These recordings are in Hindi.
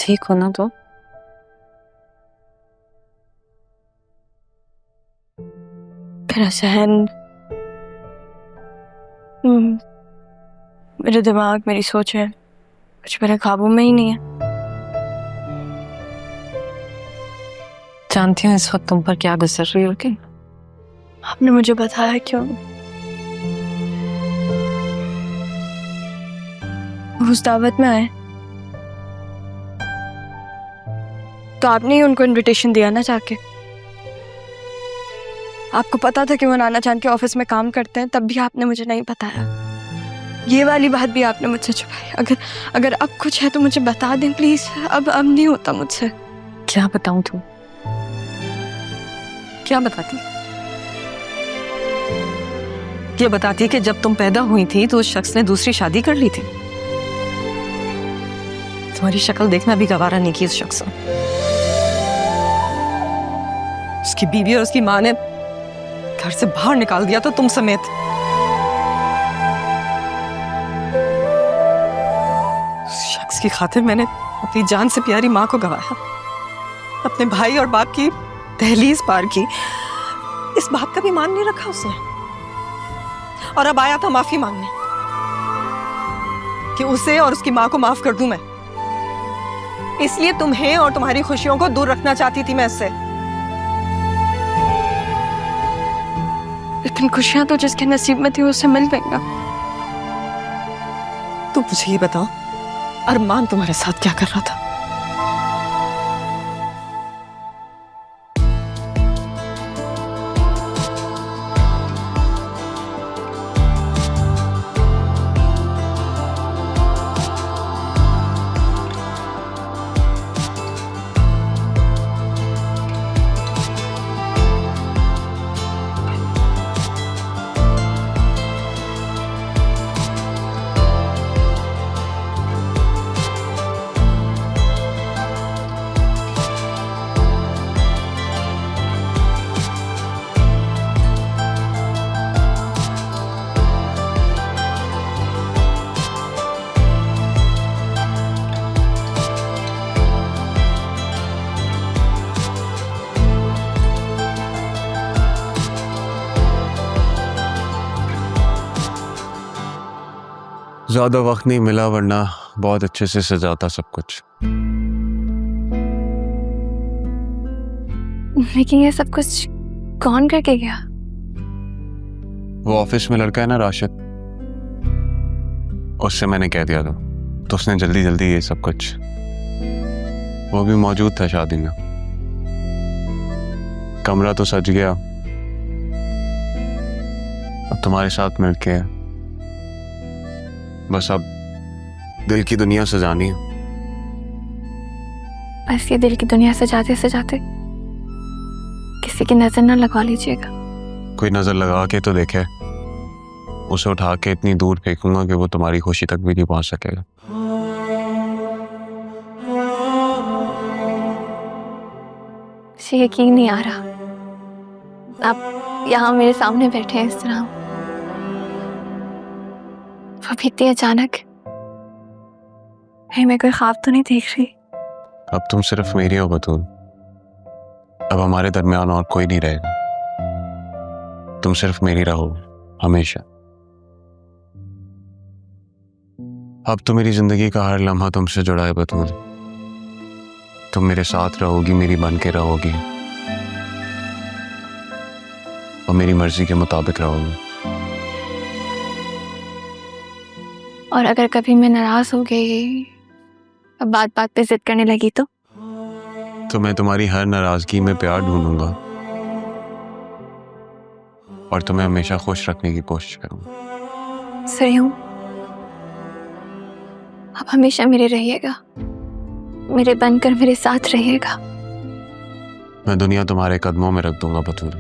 ठीक हो ना तो? मेरा सहन, मेरे दिमाग, मेरी सोच है कुछ मेरे काबू में ही नहीं है। जानती हूँ इस वक्त तुम पर क्या गुजर रही हो कि आपने मुझे बताया क्यों? उस दावत में आए तो आपने ही उनको इनविटेशन दिया ना जाके। आपको पता था कि वो नाना जान के ऑफिस में काम करते हैं, तब भी आपने मुझे नहीं बताया। ये वाली बात भी आपने मुझसे छुपाई। अगर अब कुछ है तो मुझे बता दें प्लीज। अब नहीं होता मुझसे। क्या बताऊं तुम? क्या बताती? ये बताती कि जब तुम पैदा हुई थी तो उस शख्स ने दूसरी शादी कर ली थी। तुम्हारी शक्ल देखना भी गवारा नहीं की उस शख्स ने। उसकी बीवी और उसकी माँ ने घर से बाहर निकाल दिया था, तुम समेत। उस शख्स की खातिर मैंने अपनी जान से प्यारी माँ को गवाया, अपने भाई और बाप की दहलीज पार की। इस बात का भी मान नहीं रखा उसने, और अब आया था माफी मांगने कि उसे और उसकी माँ को माफ कर दूं मैं। इसलिए तुम्हें और तुम्हारी खुशियों को दूर रखना चाहती थी मैं इससे। लेकिन खुशियां तो जिसके नसीब में थी उससे मिल गई ना। तो मुझे ये बताओ, अरमान तुम्हारे साथ क्या कर रहा था? ज्यादा वक्त नहीं मिला, वरना बहुत अच्छे से सजाता सब कुछ। लेकिन ये सब कुछ कौन करके गया? वो ऑफिस में लड़का है ना राशिद, उससे मैंने कह दिया था, तो उसने जल्दी जल्दी ये सब कुछ। वो भी मौजूद था शादी में। कमरा तो सज गया, अब तुम्हारे साथ मिलके बस अब दिल की दुनिया सजानी है। बस ये दिल की दुनिया सजाते सजाते किसी की नजर ना लगवा लीजिएगा। कोई नजर लगा के तो देखे, उसे उठा के इतनी दूर फेंकूंगा कि वो तुम्हारी खुशी तक भी नहीं पहुंच सकेगा। मुझे यकीन नहीं आ रहा आप यहाँ मेरे सामने बैठे हैं इस तरह। वो भी इतनी अचानक। मैं कोई ख्वाब तो नहीं देख रही? अब तुम सिर्फ मेरी हो बतूल। अब हमारे दरमियान और कोई नहीं रहेगा, तुम सिर्फ मेरी रहो हमेशा। अब तो मेरी जिंदगी का हर लम्हा तुमसे जुड़ा है बतूल। तुम मेरे साथ रहोगी, मेरी बन के रहोगी, और मेरी मर्जी के मुताबिक रहोगी। और अगर कभी मैं नाराज हो गई, अब बात बात पे जिद करने लगी तो मैं तुम्हारी हर नाराजगी में प्यार ढूंढूंगा और तुम्हें हमेशा खुश रखने की कोशिश करूंगा। सही हूं, आप हमेशा मेरे रहिएगा, मेरे बनकर मेरे साथ रहिएगा। मैं दुनिया तुम्हारे कदमों में रख दूंगा बतूल,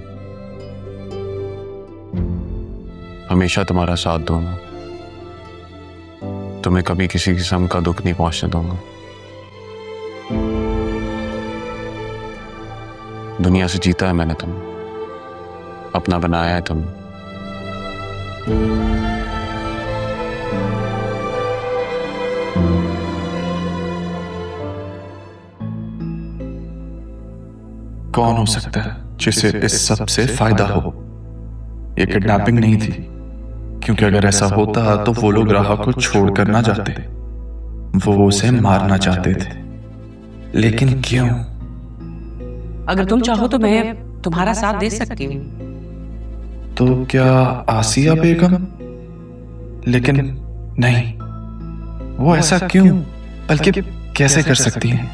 हमेशा तुम्हारा साथ दूंगा, तुम्हें कभी किसी किस्म का दुख नहीं पहुंचने दूंगा। दुनिया से जीता है मैंने तुम्हें, अपना बनाया है तुमने। कौन हो सकता है जिसे इस सब से फायदा हो? ये किडनैपिंग नहीं थी, क्योंकि अगर ऐसा होता तो वो लोग राह को छोड़कर ना जाते, वो उसे मारना चाहते थे। लेकिन क्यों? अगर तुम चाहो तो मैं तुम्हारा साथ दे सकती हूँ। तो क्या आसिया बेगम? लेकिन नहीं, वो ऐसा क्यों, बल्कि कैसे कर सकती हैं?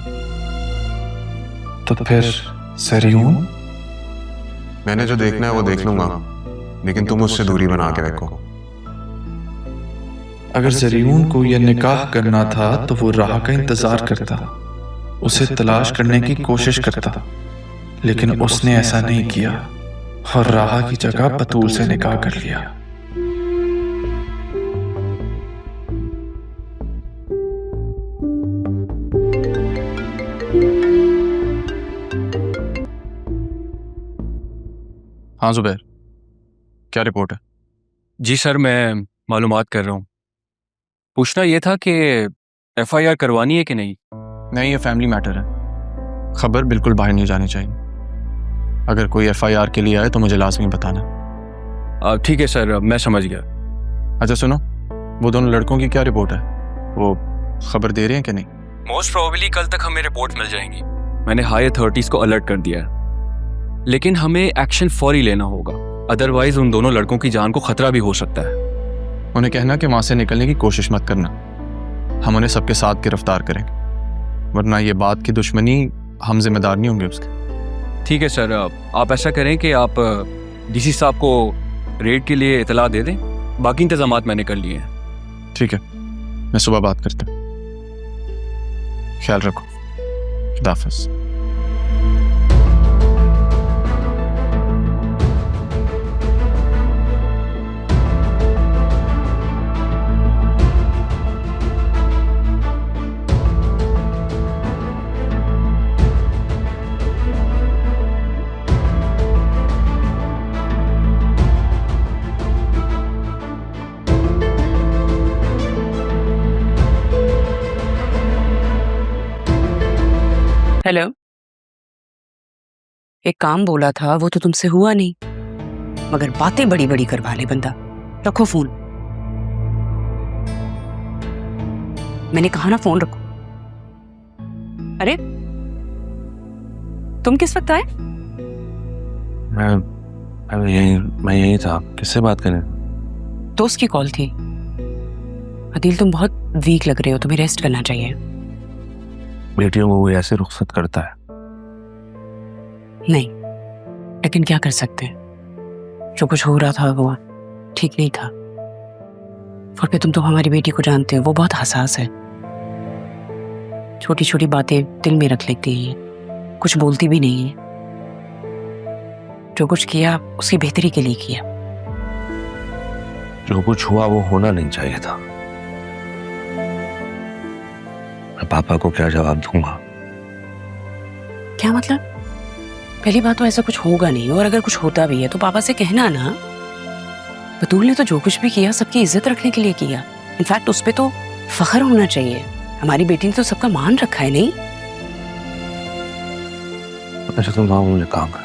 तो फिर सरियून? मैंने जो देखना है वो देख लूंगा, लेकिन तुम उससे दूरी बना के रखो। अगर सरियून को यह निकाह करना था तो वो राह का इंतजार करता, उसे तलाश करने की कोशिश करता, लेकिन उसने ऐसा नहीं किया और राह की जगह बतूल से निकाह कर लिया। हाँ जुबैर, क्या रिपोर्ट है? जी सर, मैं मालूमात कर रहा हूँ। पूछना ये था कि एफआईआर करवानी है कि नहीं। नहीं, ये फैमिली मैटर है, खबर बिल्कुल बाहर नहीं जानी चाहिए। अगर कोई एफआईआर के लिए आए तो मुझे लाजमी बताना। ठीक है सर, मैं समझ गया। अच्छा सुनो, वो दोनों लड़कों की क्या रिपोर्ट है? वो खबर दे रहे हैं कि नहीं? मोस्ट प्रोबेबली कल तक हमें रिपोर्ट मिल जाएंगी। मैंने हाई अथॉरिटीज को अलर्ट कर दिया है, लेकिन हमें एक्शन फौरी लेना होगा, अदरवाइज उन दोनों लड़कों की जान को खतरा भी हो सकता है। उन्हें कहना कि वहां से निकलने की कोशिश मत करना, हम उन्हें सबके साथ गिरफ्तार करेंगे, वरना ये बात की दुश्मनी हम जिम्मेदार नहीं होंगे उसके। ठीक है सर, आप ऐसा करें कि आप डीसी साहब को रेड के लिए इतला दे दें, बाकी इंतजामात मैंने कर लिए हैं। ठीक है, मैं सुबह बात करता हूँ। ख्याल रखो, खुदा हाफिज़। हेलो, एक काम बोला था वो तो तुमसे हुआ नहीं, मगर बातें बड़ी बड़ी करवा ले बंदा। रखो फोन, मैंने कहा ना फोन रखो। अरे तुम किस वक्त आए? मैं यही था। किससे बात करें? दोस्त की कॉल थी। अदिल, तुम बहुत वीक लग रहे हो, तुम्हें रेस्ट करना चाहिए। बेटियों को कोई ऐसे रुखसत करता है? नहीं, लेकिन क्या कर सकते हैं, जो कुछ हो रहा था वो ठीक नहीं था। और फिर तुम तो हमारी बेटी को जानते हो, वो बहुत हसास है, छोटी छोटी बातें दिल में रख लेती है, कुछ बोलती भी नहीं है। जो कुछ किया उसकी बेहतरी के लिए किया। जो कुछ हुआ वो होना नहीं चाहिए था। मैं पापा को क्या जवाब दूंगा? क्या मतलब? पहली बात तो ऐसा कुछ होगा नहीं, और अगर कुछ होता भी है तो पापा से कहना ना। बतूल ने तो जो कुछ भी किया सबकी इज्जत रखने के लिए किया। इनफैक्ट उस पे तो फख्र होना चाहिए। हमारी बेटी ने तो सबका मान रखा है। नहीं अच्छा तुम आओ, मुझे काम है।